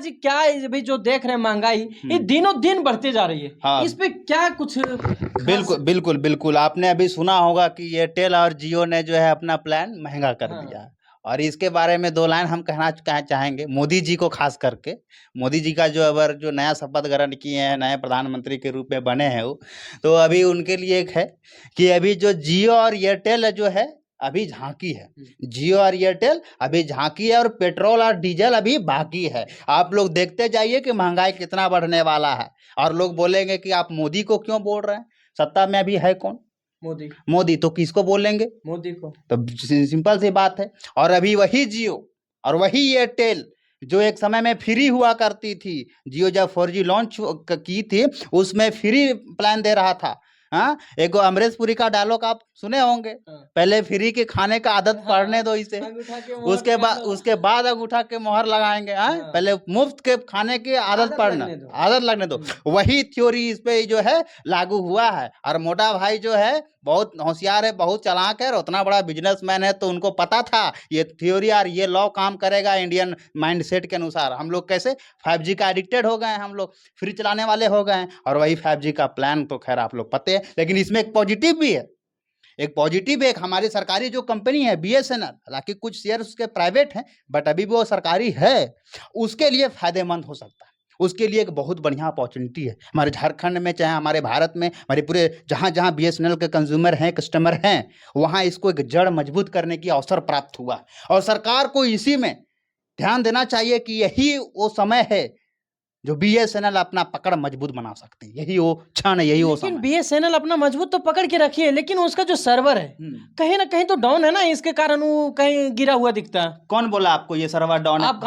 आज क्या अभी जो देख रहे हैं महंगाई ये दिनों दिन बढ़ते जा रही है। हाँ। इस पे क्या कुछ बिल्कुल बिल्कुल बिल्कुल, आपने अभी सुना होगा कि एयरटेल और जियो ने जो है अपना प्लान महंगा कर दिया है। और इसके बारे में दो लाइन हम कहना चाहेंगे मोदी जी को, खास करके मोदी जी का जो अगर जो नया शपथ ग्रहण किए हैं, नए प्रधानमंत्री के रूप में बने हैं वो, तो अभी उनके लिए एक है कि अभी जो जियो और एयरटेल जो है अभी झांकी है। जियो और एयरटेल अभी झांकी है और पेट्रोल और डीजल अभी बाकी है। आप लोग देखते जाइए कि महंगाई कितना बढ़ने वाला है। और लोग बोलेंगे कि आप मोदी को क्यों बोल रहे हैं, सत्ता में अभी है कौन? मोदी तो किसको बोलेंगे? मोदी को। तो सिंपल सी बात है। और अभी वही जियो और वही एयरटेल जो एक समय में फ्री हुआ करती थी, जियो जब 4G लॉन्च की थी उसमें फ्री प्लान दे रहा था। हाँ, एक अमरीश पुरी का डायलॉग आप सुने होंगे, पहले फ्री के खाने का आदत पड़ने दो इसे, उसके बाद अंगूठा के मोहर लगाएंगे। पहले मुफ्त के खाने की आदत लगने दो। वही थ्योरी इस पे जो है लागू हुआ है। और मोटा भाई जो है बहुत होशियार है, बहुत चालाक है और उतना बड़ा बिजनेसमैन है, तो उनको पता था ये थ्योरी और ये लॉ काम करेगा इंडियन माइंडसेट के अनुसार। हम लोग कैसे 5G का एडिक्टेड हो गए हैं, हम लोग फ्री चलाने वाले हो गए हैं। और वही 5G का प्लान तो खैर आप लोग पते हैं। लेकिन इसमें एक पॉजिटिव भी है, एक हमारी सरकारी जो कंपनी है BSNL, हालांकि कुछ शेयर उसके प्राइवेट हैं बट अभी भी वो सरकारी है, उसके लिए फायदेमंद हो सकता है। उसके लिए एक बहुत बढ़िया अपॉर्चुनिटी है हमारे झारखंड में, चाहे हमारे भारत में, हमारे पूरे जहाँ जहाँ BSNL के कंज्यूमर हैं, कस्टमर हैं, वहाँ इसको एक जड़ मजबूत करने की अवसर प्राप्त हुआ। और सरकार को इसी में ध्यान देना चाहिए कि यही वो समय है जो BSNL अपना पकड़ मजबूत बना सकते हैं। यही वो क्षण है, यही वो समय। लेकिन BSNL अपना मजबूत तो पकड़ के रखी है, लेकिन उसका जो सर्वर है कहीं ना कहीं तो डाउन है ना, इसके कारण वो कहीं गिरा हुआ दिखता है। कौन बोला आपको ये सर्वर डाउन है? आप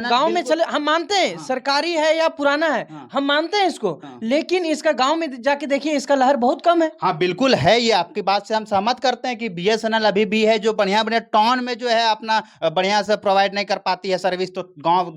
गांव में चले, हम मानते हैं सरकारी है या पुराना है, हम मानते हैं इसको, लेकिन इसका गांव में जाके देखिए, इसका लहर बहुत कम है। हाँ बिल्कुल है, ये आपकी बात से हम सहमत करते हैं कि BSNL अभी भी है जो बढ़िया बढ़िया टाउन में जो है अपना बढ़िया से प्रोवाइड नहीं कर पाती है सर्विस। तो गांव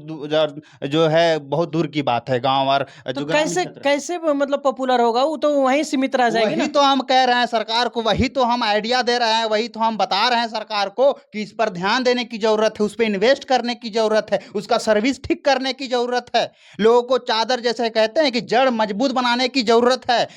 जो है बहुत दूर की बात है, गांव और तो कैसे मतलब पॉपुलर होगा, वो तो वहीं सीमित रह जाएगी ना। वही तो हम कह रहे हैं सरकार को, वही तो हम आइडिया दे रहे हैं, वही तो हम बता रहे हैं सरकार को कि इस पर ध्यान देने की जरूरत है, उस पर इन्वेस्ट करने की जरूरत है, उसका सर्विस ठीक करने की जरूरत है। लोगों को चादर जैसे कहते हैं कि जड़ मजबूत बनाने की जरूरत है।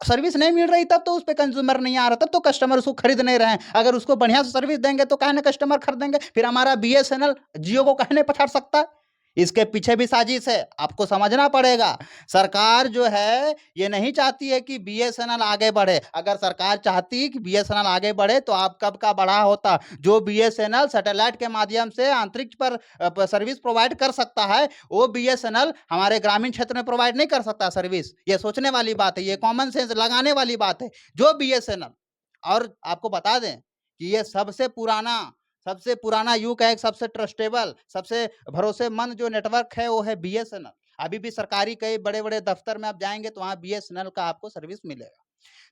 सर्विस नहीं मिल रही तब तो उस पर कंज्यूमर नहीं आ रहा, तब तो कस्टमर उसको खरीद नहीं रहे हैं। अगर उसको बढ़िया से सर्विस देंगे तो काहे ना कस्टमर खरीदेंगे। फिर हमारा BSNL जियो को काहे नहीं पछाड़ सकता है? इसके पीछे भी साजिश है, आपको समझना पड़ेगा। सरकार जो है ये नहीं चाहती है कि BSNL आगे बढ़े। अगर सरकार चाहती कि BSNL आगे बढ़े तो आप कब का बढ़ा होता। जो BSNL सैटेलाइट के माध्यम से अंतरिक्ष पर सर्विस प्रोवाइड कर सकता है, वो BSNL हमारे ग्रामीण क्षेत्र में प्रोवाइड नहीं कर सकता सर्विस। ये सोचने वाली बात है, ये कॉमन सेंस लगाने वाली बात है। जो BSNL, और आपको बता दें कि ये सबसे पुराना युग है, सबसे ट्रस्टेबल, सबसे भरोसेमंद जो नेटवर्क है वो है BSNL। अभी भी सरकारी कई बड़े बड़े दफ्तर में आप जाएंगे तो वहाँ BSNL का आपको सर्विस मिलेगा।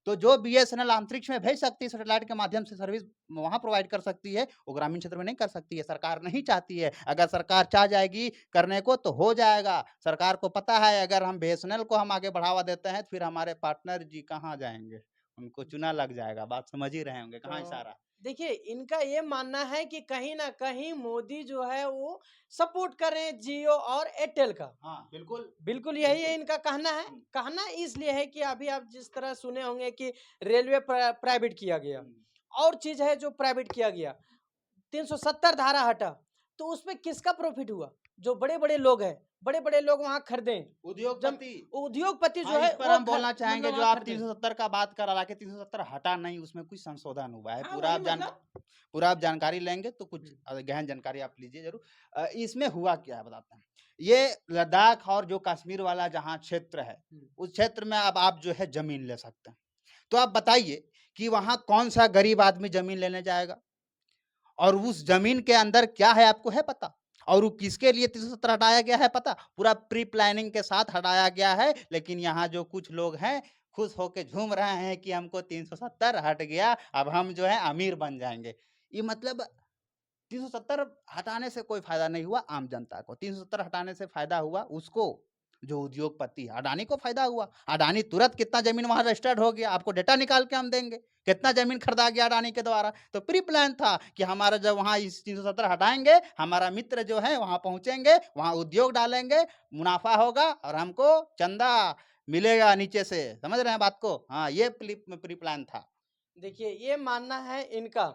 तो जो BSNL अंतरिक्ष में भेज सकती है, सैटेलाइट के माध्यम से सर्विस वहां प्रोवाइड कर सकती है, वो ग्रामीण क्षेत्र में नहीं कर सकती है। सरकार नहीं चाहती है। अगर सरकार चाह जाएगी करने को तो हो जाएगा। सरकार को पता है अगर हम BSNL को हम आगे बढ़ावा देते हैं फिर हमारे पार्टनर जी कहाँ जाएंगे, उनको चुना लग जाएगा। बात समझ ही रहे होंगे कहाँ इशारा। देखिए, इनका ये मानना है कि कहीं ना कहीं मोदी जो है वो सपोर्ट कर रहे हैं जियो और एयरटेल का। हाँ बिल्कुल बिल्कुल यही है इनका कहना है। कहना इसलिए है कि अभी आप जिस तरह सुने होंगे कि रेलवे प्राइवेट किया गया, और चीज है जो प्राइवेट किया गया, 370 धारा हटा, तो उसमें किसका प्रॉफिट हुआ? जो बड़े बड़े लोग हैं, बड़े बड़े लोग वहां खरीदें, उद्योगपति जो है इस पर हम बोलना चाहेंगे। जो आप 370 का बात कर रहा, 370 हटा नहीं, उसमें कुछ संशोधन हुआ है। पूरा आप जानकारी लेंगे तो कुछ गहन जानकारी आप लीजिए जरूर। इसमें हुआ क्या है बताते हैं। ये लद्दाख और जो कश्मीर वाला जहाँ क्षेत्र है, उस क्षेत्र में अब आप जो है जमीन ले सकते हैं। तो आप बताइए कि वहां कौन सा गरीब आदमी जमीन लेने जाएगा, और उस जमीन के अंदर क्या है आपको है पता? और वो किसके लिए 370 हटाया गया है पता? पूरा प्री प्लानिंग के साथ हटाया गया है। लेकिन यहाँ जो कुछ लोग हैं खुश होके झूम रहे हैं कि हमको 370 हट गया, अब हम जो है अमीर बन जाएंगे। ये मतलब 370 हटाने से कोई फायदा नहीं हुआ आम जनता को। 370 हटाने से फायदा हुआ उसको जो उद्योगपति है, अडानी को फायदा हुआ। अडानी तुरंत कितना जमीन वहां रजिस्टर्ड हो गया, आपको डेटा निकाल के हम देंगे, कितना जमीन खरीदा गया अडानी के द्वारा। तो प्री प्लान था कि हमारा जब वहां इस 370 हटाएंगे, हमारा मित्र जो है वहां पहुंचेंगे, वहां उद्योग डालेंगे, मुनाफा होगा और हमको चंदा मिलेगा नीचे से। समझ रहे हैं बात को? हाँ, ये प्री प्लान था। देखिए, ये मानना है इनका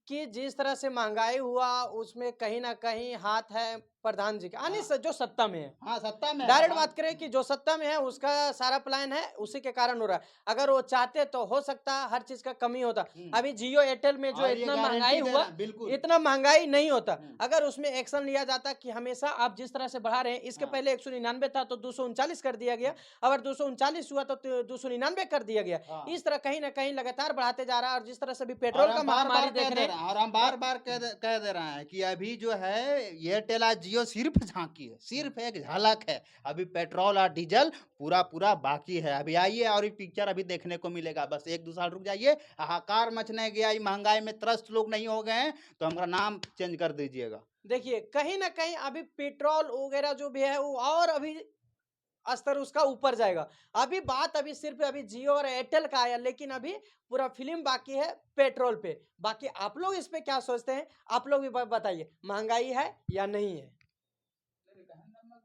कि जिस तरह से महंगाई हुआ उसमें कहीं ना कहीं हाथ है प्रधान जी का, यानी हाँ। जो सत्ता में है। हाँ, सत्ता में है डायरेक्ट प्रधान। बात करें कि जो सत्ता में है उसका सारा प्लान है, उसी के कारण हो रहा है। अगर वो चाहते तो हो सकता है हर चीज का कमी होता। अभी जियो एयरटेल में जो और ये इतना गारंटी महंगाई दे हुआ, रहा है, बिल्कुल। इतना महंगाई नहीं होता हम्म। अगर उसमें एक्शन लिया जाता कि हमेशा आप जिस तरह से बढ़ा रहे हैं। इसके हाँ। पहले 199 था तो 239 कर दिया गया, अगर 239 हुआ तो 299 कर दिया गया। हाँ। इस तरह कहीं ना कहीं लगातार बढ़ाते जा रहा है। और जिस तरह से भी और पेट्रोल का हम बार महामारी बार कह देख दे रहे रहे हैं, हैं। और हम बार बार कह दे रहे हैं कि अभी जो है एयरटेल और जियो सिर्फ झांकी है, सिर्फ एक झलक है। अभी पेट्रोल और डीजल पूरा पूरा बाकी है। अभी आइए और ये पिक्चर अभी देखने को मिलेगा। बस 1-2 साल रुक जाइए, हाहाकार मचने गया, ये महंगाई में त्रस्त लोग नहीं हो गए हैं तो हमारा नाम चेंज कर दीजिएगा। देखिए, कहीं ना कहीं अभी पेट्रोल वगैरह जो भी है वो और अभी स्तर उसका ऊपर जाएगा। अभी बात अभी सिर्फ अभी जियो और एयरटेल का आया, लेकिन अभी पूरा फिल्म बाकी है पेट्रोल पे। बाकी आप लोग इस पे क्या सोचते हैं? आप लोग भी बताइए, महंगाई है या नहीं है?